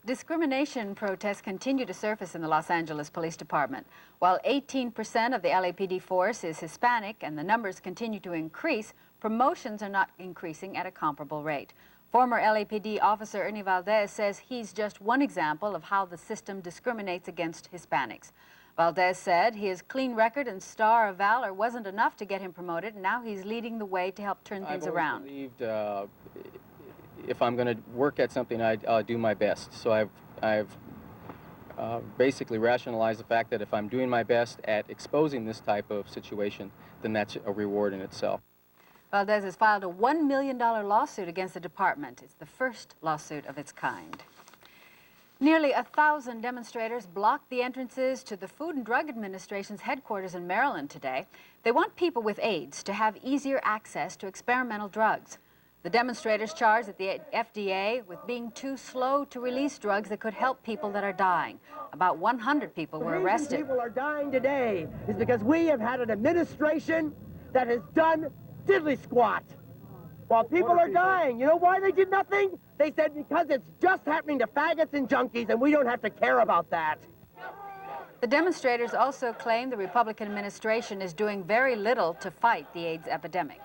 Discrimination protests continue to surface in the Los Angeles Police Department. While 18% of the LAPD force is Hispanic and the numbers continue to increase, promotions are not increasing at a comparable rate. Former LAPD officer Ernie Valdez says he's just one example of how the system discriminates against Hispanics. Valdez said his clean record and star of valor wasn't enough to get him promoted, and now he's leading the way to help turn things around. I've always believed if I'm going to work at something, I'll do my best. So I've basically rationalized the fact that if I'm doing my best at exposing this type of situation, then that's a reward in itself. Valdez has filed a $1 million lawsuit against the department. It's the first lawsuit of its kind. Nearly 1,000 demonstrators blocked the entrances to the Food and Drug Administration's headquarters in Maryland today. They want people with AIDS to have easier access to experimental drugs. The demonstrators charged at the FDA with being too slow to release drugs that could help people that are dying. About 100 people were arrested. The reason people are dying today is because we have had an administration that has done diddly squat. While people are dying, you know why they did nothing? They said because it's just happening to faggots and junkies and we don't have to care about that. The demonstrators also claim the Republican administration is doing very little to fight the AIDS epidemic.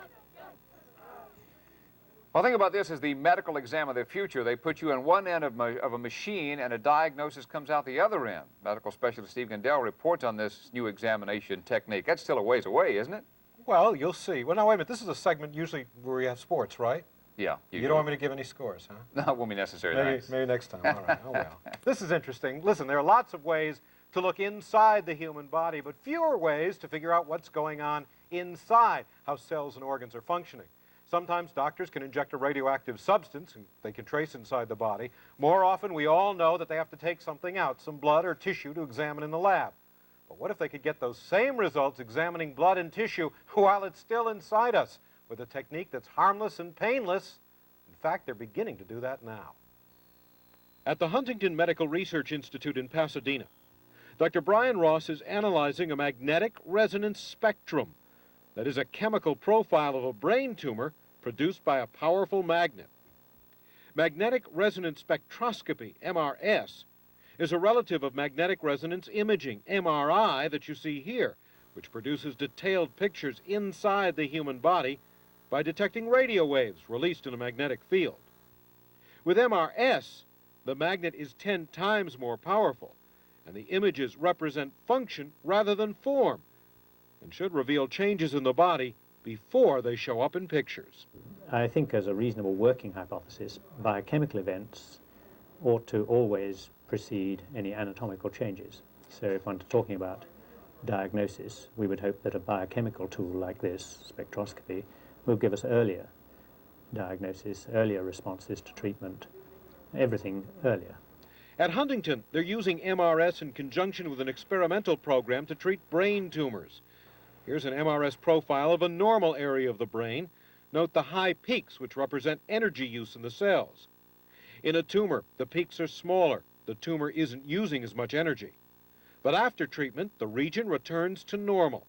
Well, think about this as the medical exam of the future. They put you on one end of a machine and a diagnosis comes out the other end. Medical specialist Steve Gandell reports on this new examination technique. That's still a ways away, isn't it? Well, you'll see. Well, now, wait a minute. This is a segment usually where we have sports, right? Yeah. You don't want me to give any scores, huh? No, it won't be necessary. Maybe next time. All right. Oh, well. This is interesting. Listen, there are lots of ways to look inside the human body, but fewer ways to figure out what's going on inside, how cells and organs are functioning. Sometimes doctors can inject a radioactive substance and they can trace inside the body. More often, we all know that they have to take something out, some blood or tissue to examine in the lab. But what if they could get those same results examining blood and tissue while it's still inside us with a technique that's harmless and painless? In fact, they're beginning to do that now. At the Huntington Medical Research Institute in Pasadena, Dr. Brian Ross is analyzing a magnetic resonance spectrum. That is a chemical profile of a brain tumor produced by a powerful magnet. Magnetic resonance spectroscopy, MRS, is a relative of magnetic resonance imaging, MRI, that you see here, which produces detailed pictures inside the human body by detecting radio waves released in a magnetic field. With MRS, the magnet is 10 times more powerful, and the images represent function rather than form, and should reveal changes in the body before they show up in pictures. I think as a reasonable working hypothesis, biochemical events ought to always precede any anatomical changes. So if I'm talking about diagnosis, we would hope that a biochemical tool like this, spectroscopy, will give us earlier diagnosis, earlier responses to treatment, everything earlier. At Huntington, they're using MRS in conjunction with an experimental program to treat brain tumors. Here's an MRS profile of a normal area of the brain. Note the high peaks, which represent energy use in the cells. In a tumor, the peaks are smaller. The tumor isn't using as much energy. But after treatment, the region returns to normal.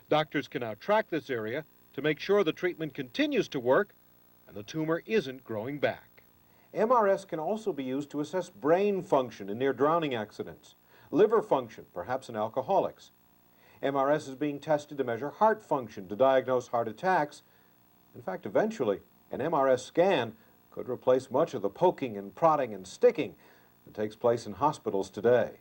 Doctors can now track this area to make sure the treatment continues to work and the tumor isn't growing back. MRS can also be used to assess brain function in near-drowning accidents, liver function, perhaps in alcoholics. MRS is being tested to measure heart function to diagnose heart attacks. In fact, eventually, an MRS scan could replace much of the poking and prodding and sticking that takes place in hospitals today.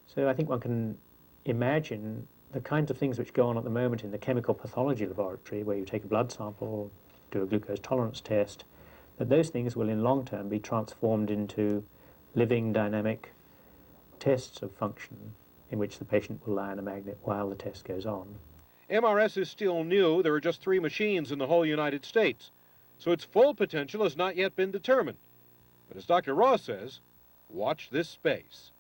So I think one can imagine the kinds of things which go on at the moment in the chemical pathology laboratory, where you take a blood sample, do a glucose tolerance test, that those things will in long term be transformed into living, dynamic tests of function in which the patient will lie on a magnet while the test goes on. MRS is still new. There are just 3 machines in the whole United States, so its full potential has not yet been determined. But as Dr. Ross says, watch this space.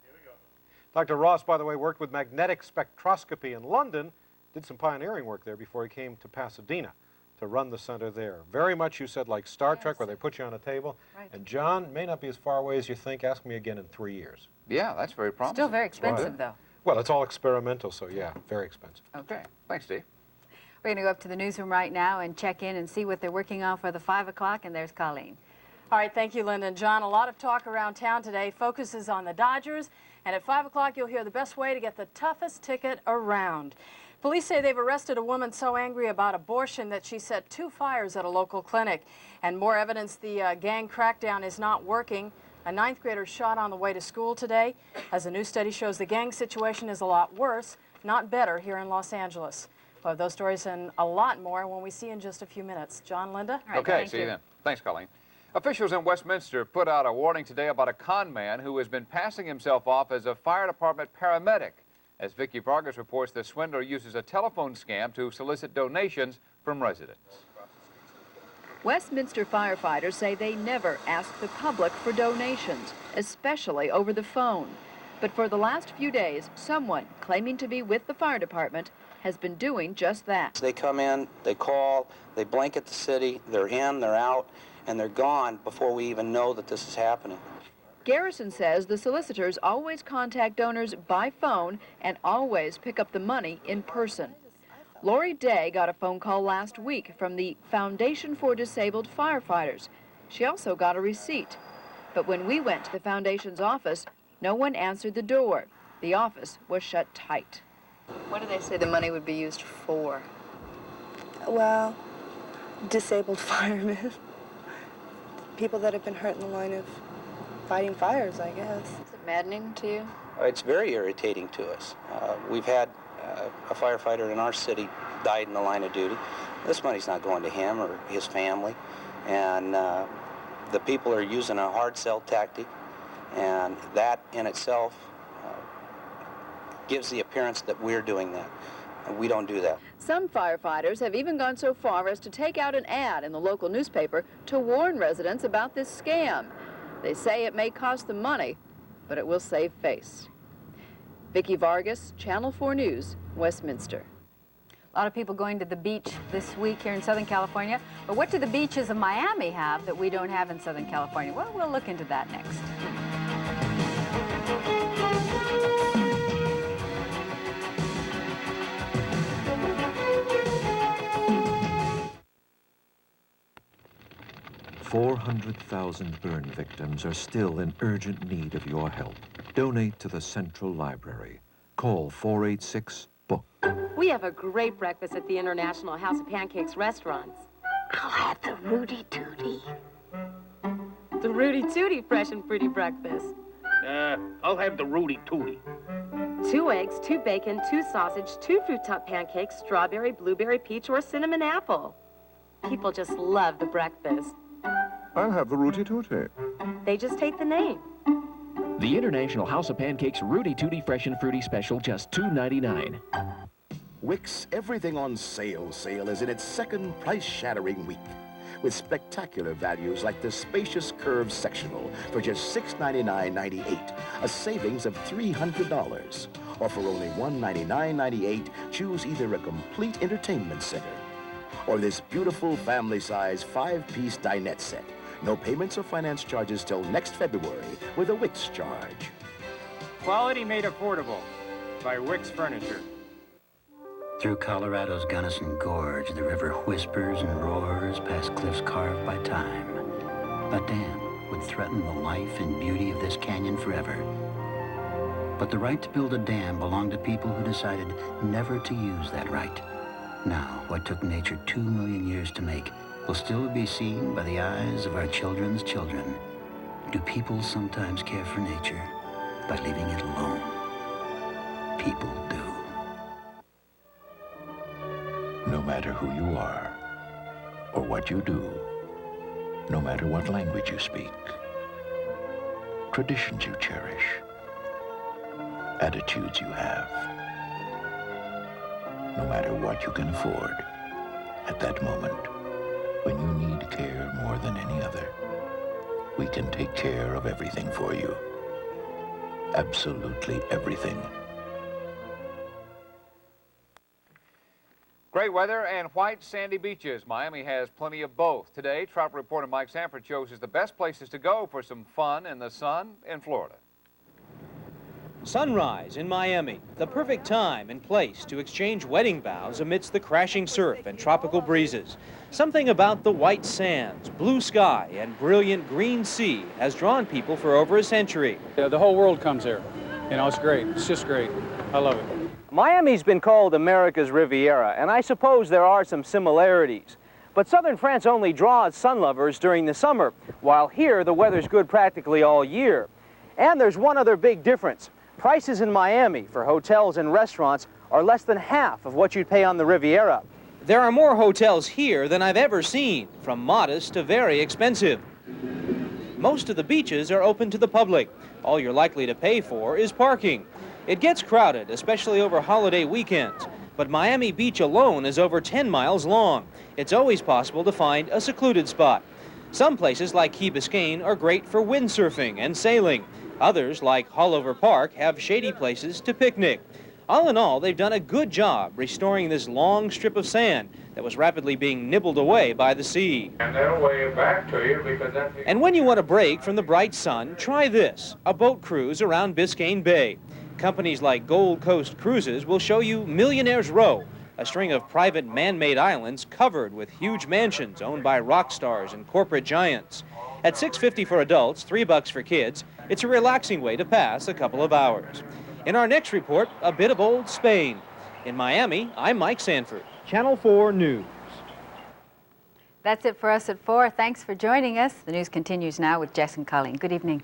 Dr. Ross, by the way, worked with magnetic spectroscopy in London, did some pioneering work there before he came to Pasadena to run the center there. Very much, you said, like Star Trek, where they put you on a table. Right. And John, may not be as far away as you think. Ask me again in 3 years. Yeah, that's very promising. Still very expensive, though. Well, it's all experimental, so yeah, very expensive. Okay. Thanks, Steve. We're going to go up to the newsroom right now and check in and see what they're working on for the 5 o'clock, and there's Colleen. All right, thank you, Linda and John. A lot of talk around town today focuses on the Dodgers, and at 5 o'clock you'll hear the best way to get the toughest ticket around. Police say they've arrested a woman so angry about abortion that she set 2 fires at a local clinic. And more evidence the gang crackdown is not working. A 9th grader shot on the way to school today. As a new study shows, the gang situation is a lot worse, not better, here in Los Angeles. We'll have those stories and a lot more when we see you in just a few minutes. John, Linda? Right, okay, see you then. Thanks, Colleen. Officials in Westminster put out a warning today about a con man who has been passing himself off as a fire department paramedic. As Vicki Vargas reports, the swindler uses a telephone scam to solicit donations from residents. Westminster firefighters say they never ask the public for donations, especially over the phone. But for the last few days, someone claiming to be with the fire department has been doing just that. They come in, they call, they blanket the city, they're in, they're out, and they're gone before we even know that this is happening. Garrison says the solicitors always contact donors by phone and always pick up the money in person. Lori Day got a phone call last week from the Foundation for Disabled Firefighters. She also got a receipt. But when we went to the foundation's office, no one answered the door. The office was shut tight. What do they say the money would be used for? Well, disabled firemen. People that have been hurt in the line of fighting fires, I guess. Is it maddening to you? It's very irritating to us. We've had a firefighter in our city died in the line of duty. This money's not going to him or his family. And the people are using a hard sell tactic, and that in itself gives the appearance that we're doing that. And we don't do that. Some firefighters have even gone so far as to take out an ad in the local newspaper to warn residents about this scam. They say it may cost them money, but it will save face. Vicki Vargas, Channel 4 News, Westminster. A lot of people going to the beach this week here in Southern California. But what do the beaches of Miami have that we don't have in Southern California? Well, we'll look into that next. $400,000 burn victims are still in urgent need of your help. Donate to the Central Library. Call 486-BOOK. We have a great breakfast at the International House of Pancakes restaurants. I'll have the Rudy Tooty. The Rudy Tooty fresh and fruity breakfast. I'll have the Rudy Tooty. 2 eggs, 2 bacon, 2 sausage, 2 fruit top pancakes, strawberry, blueberry, peach, or cinnamon apple. People just love the breakfast. I'll have the Rudy Tooty. They just take the name. The International House of Pancakes Rudy Tooty Fresh and Fruity Special, just $2.99. Wick's Everything on Sale is in its second price-shattering week, with spectacular values like the spacious curved sectional for just $699.98, a savings of $300. Or for only $199.98, choose either a complete entertainment center or this beautiful family-size 5-piece dinette set. No payments or finance charges till next February with a Wick's charge. Quality made affordable by Wick's Furniture. Through Colorado's Gunnison Gorge, the river whispers and roars past cliffs carved by time. A dam would threaten the life and beauty of this canyon forever. But the right to build a dam belonged to people who decided never to use that right. Now, what took nature 2 million years to make will still be seen by the eyes of our children's children. Do people sometimes care for nature by leaving it alone? People do. No matter who you are, or what you do, no matter what language you speak, traditions you cherish, attitudes you have, no matter what you can afford, at that moment, when you need care more than any other, we can take care of everything for you. Absolutely everything. Great weather and white sandy beaches. Miami has plenty of both. Today, travel reporter Mike Sanford shows us the best places to go for some fun in the sun in Florida. Sunrise in Miami, the perfect time and place to exchange wedding vows amidst the crashing surf and tropical breezes. Something about the white sands, blue sky, and brilliant green sea has drawn people for over a century. The whole world comes here. You know, it's great. It's just great. I love it. Miami's been called America's Riviera, and I suppose there are some similarities. But southern France only draws sun lovers during the summer, while here the weather's good practically all year. And there's one other big difference. Prices in Miami for hotels and restaurants are less than half of what you'd pay on the Riviera. There are more hotels here than I've ever seen, from modest to very expensive. Most of the beaches are open to the public. All you're likely to pay for is parking. It gets crowded, especially over holiday weekends. But Miami Beach alone is over 10 miles long. It's always possible to find a secluded spot. Some places like Key Biscayne are great for windsurfing and sailing. Others, like Haulover Park, have shady places to picnic. All in all, they've done a good job restoring this long strip of sand that was rapidly being nibbled away by the sea. And they'll wave back to you because that's... And when you want a break from the bright sun, try this, a boat cruise around Biscayne Bay. Companies like Gold Coast Cruises will show you Millionaire's Row, a string of private man-made islands covered with huge mansions owned by rock stars and corporate giants. At $6.50 for adults, $3 for kids, it's a relaxing way to pass a couple of hours. In our next report, a bit of old Spain. In Miami, I'm Mike Sanford, Channel 4 News. That's it for us at 4. Thanks for joining us. The news continues now with Jess and Colleen. Good evening.